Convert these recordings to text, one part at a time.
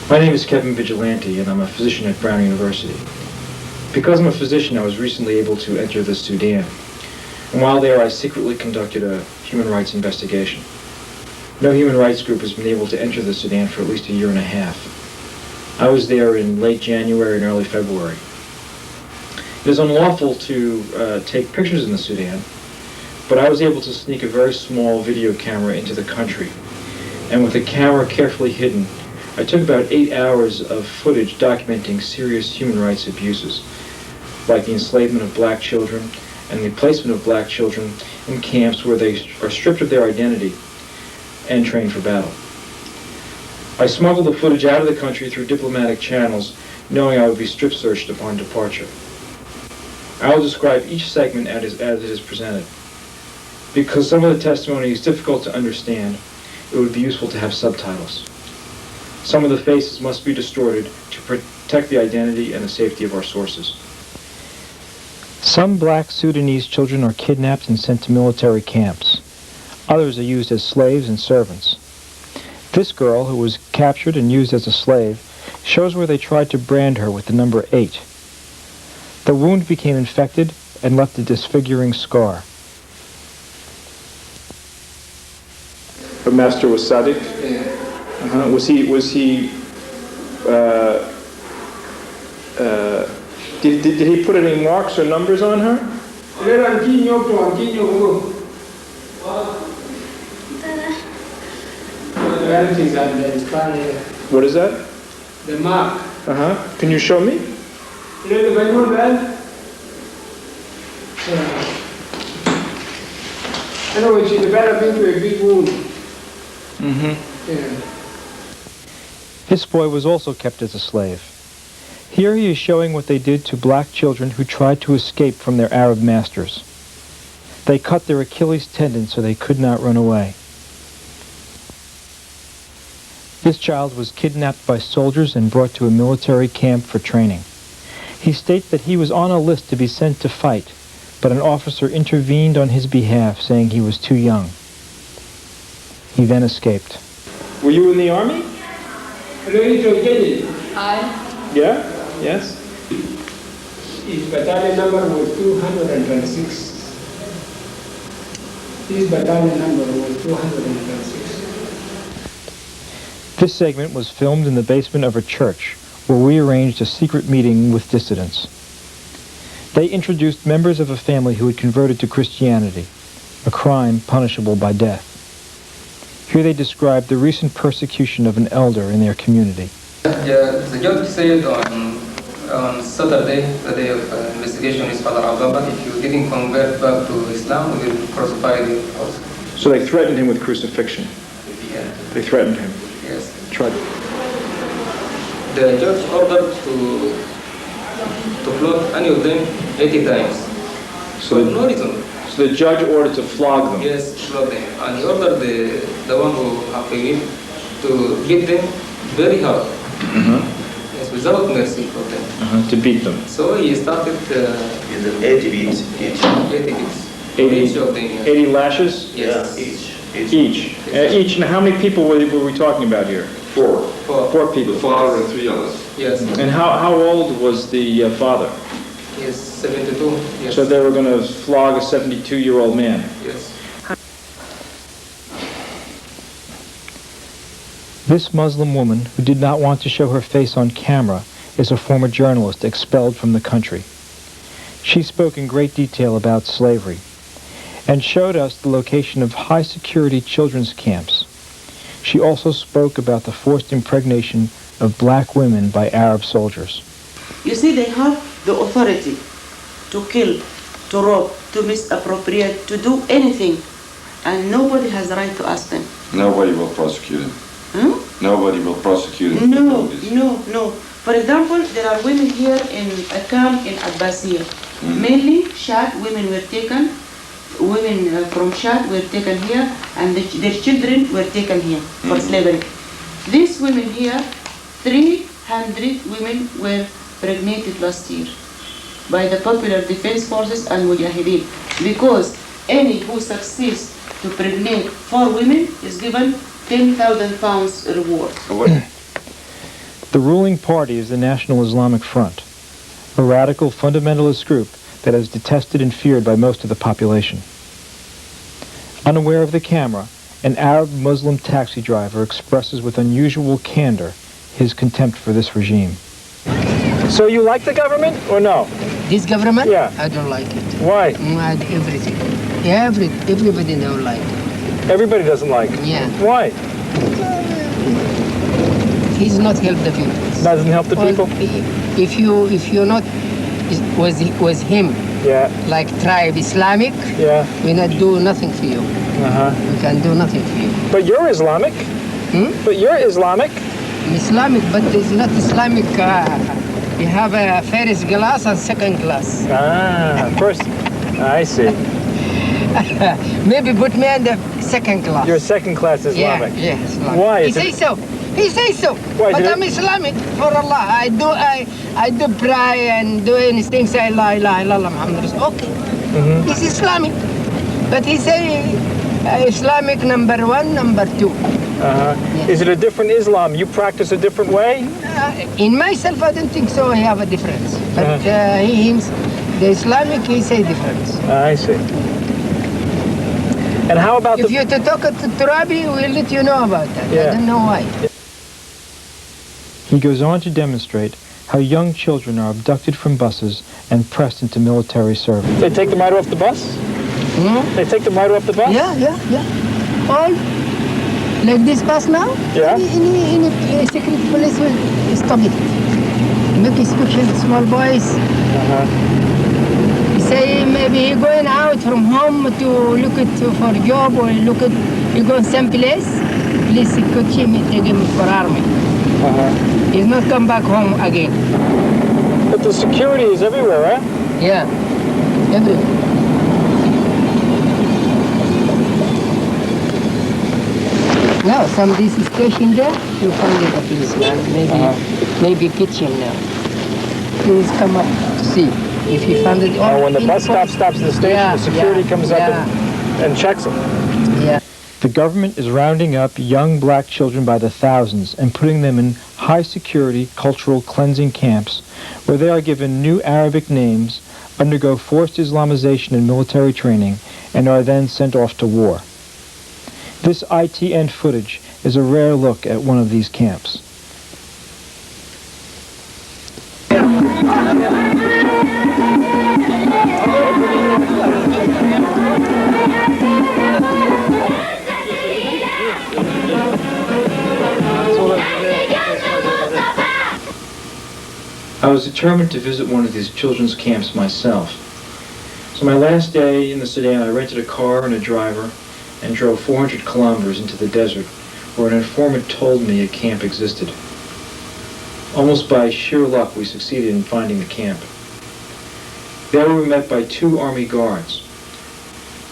My name is Kevin Vigilante, and I'm a physician at Brown University. Because I'm a physician, I was recently able to enter the Sudan. And while there, I secretly conducted a human rights investigation. No human rights group has been able to enter the Sudan for at least a year and a half. I was there in late January and early February. It is unlawful to take pictures in the Sudan, but I was able to sneak a very small video camera into the country. And with the camera carefully hidden, I took about 8 hours of footage documenting serious human rights abuses, like the enslavement of black children and the placement of black children in camps where they are stripped of their identity and trained for battle. I smuggled the footage out of the country through diplomatic channels, knowing I would be strip searched upon departure. I will describe each segment as it is presented. Because some of the testimony is difficult to understand, it would be useful to have subtitles. Some of the faces must be distorted to protect the identity and the safety of our sources. Some black Sudanese children are kidnapped and sent to military camps. Others are used as slaves and servants. This girl, who was captured and used as a slave, shows where they tried to brand her with the number 8. The wound became infected and left a disfiguring scar. Her master was Sadiq? Yeah. Was he did he put any marks or numbers on her? What is that? The mark. Can you show me? Anyway, she developed into a big wound. Yeah. This boy was also kept as a slave. Here he is showing what they did to black children who tried to escape from their Arab masters. They cut their Achilles tendon so they could not run away. This child was kidnapped by soldiers and brought to a military camp for training. He states that he was on a list to be sent to fight, but an officer intervened on his behalf, saying he was too young. He then escaped. Were you in the army? Yeah? Yes? His battalion number was 226. His battalion number was 226. This segment was filmed in the basement of a church, where we arranged a secret meeting with dissidents. They introduced members of a family who had converted to Christianity, a crime punishable by death. Here they described the recent persecution of an elder in their community. The judge said on Saturday, the day of investigation, is Father Abdullah, if you didn't convert back to Islam, we will crucify you also. So they threatened him with crucifixion? Yeah. They threatened him? Yes. Tried. The judge ordered to flog any of them 80 times. So for no reason. So the judge ordered to flog them? Yes, flog them. And he ordered the one who have been to beat them very hard. Yes, without mercy for them. To beat them. So he started 80 beats each. 80 beats. 80, each of them, yes. 80 lashes? Yes. Yeah, each. Each. Each. And how many people were we talking about here? Four. Four people. The father and 3 others. Yes. And how old was the father? Yes, 72. Yes. So they were going to flog a 72-year-old man? Yes. This Muslim woman, who did not want to show her face on camera, is a former journalist expelled from the country. She spoke in great detail about slavery and showed us the location of high-security children's camps. She also spoke about the forced impregnation of black women by Arab soldiers. You see, they have the authority to kill, to rob, to misappropriate, to do anything, and nobody has the right to ask them. Nobody will prosecute him. Nobody will prosecute him. No. For example, there are women here in a camp in Abbasiyah. Mainly Shad women were taken. Women from Shad were taken here, and their children were taken here for slavery. These women here, 300 women were impregnated last year by the Popular Defense Forces and Mujahideen, because any who succeeds to pregnate 4 women is given £10,000 reward. The ruling party is the National Islamic Front, a radical fundamentalist group that is detested and feared by most of the population. Unaware of the camera, an Arab Muslim taxi driver expresses with unusual candor his contempt for this regime. So you like the government or no? This government? Yeah. I don't like it. Why? Everything. Everybody don't like it. Everybody doesn't like it. Yeah. Why? He's not help the people. Doesn't help the people? If you're not was him, Yeah. like tribe Islamic, Yeah. we not do nothing for you. Uh-huh. We can do nothing for you. But you're Islamic. But you're Islamic. Islamic, but it's not Islamic. We have a first class and second class. Ah, first. I see. Maybe put me in the second class. You're second class Islamic. Yeah, Islamic. Why? He Is it- says so. He says so. Why, But did I'm it- Islamic for Allah. I do pray and do anything. Say la ilaha illallah Muhammad Rasul. Okay. He's Islamic. But he say Islamic number 1, number 2. Uh-huh. Yeah. Is it a different Islam? You practice a different way? In myself, I don't think so. I have a difference. But the Islamic, he say difference. I see. And how about If you to talk to Turabi, we'll let you know about that. Yeah. I don't know why. He goes on to demonstrate how young children are abducted from buses and pressed into military service. They take them right off the bus? They take them right off the bus? Yeah. All like this bus now? Yeah. Any secret police will stop it. Make inspection, small boys. Say maybe he going out from home to look at for job or he going some place. Police could him and take him for army. He's not come back home again. But the security is everywhere, right? Yeah, everywhere. Now, some this station there, you find it a policeman, maybe kitchen now. Please come up to see if you found it. When the bus stop stops at the station, Yeah, the security yeah, comes up yeah. and checks them. Yeah. The government is rounding up young black children by the thousands and putting them in high-security cultural cleansing camps where they are given new Arabic names, undergo forced Islamization and military training, and are then sent off to war. This ITN footage is a rare look at one of these camps. I was determined to visit one of these children's camps myself. So my last day in the Sudan, I rented a car and a driver and drove 400 kilometers into the desert where an informant told me a camp existed. Almost by sheer luck, we succeeded in finding the camp. There we were met by 2 army guards.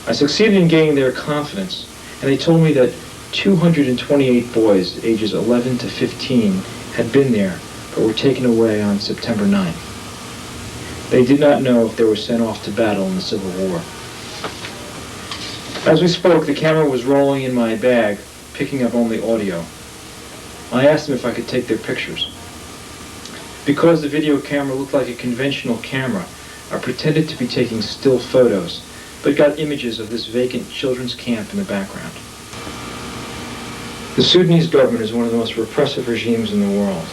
I succeeded in gaining their confidence, and they told me that 228 boys ages 11 to 15 had been there but were taken away on September 9th. They did not know if they were sent off to battle in the Civil War. As we spoke, the camera was rolling in my bag, picking up only audio. I asked them if I could take their pictures. Because the video camera looked like a conventional camera, I pretended to be taking still photos, but got images of this vacant children's camp in the background. The Sudanese government is one of the most repressive regimes in the world.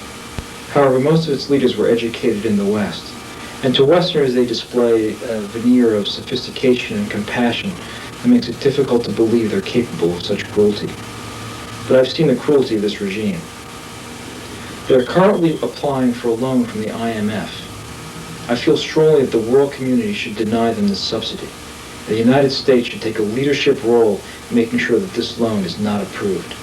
However, most of its leaders were educated in the West, and to Westerners they display a veneer of sophistication and compassion that makes it difficult to believe they're capable of such cruelty. But I've seen the cruelty of this regime. They're currently applying for a loan from the IMF. I feel strongly that the world community should deny them this subsidy. The United States should take a leadership role in making sure that this loan is not approved.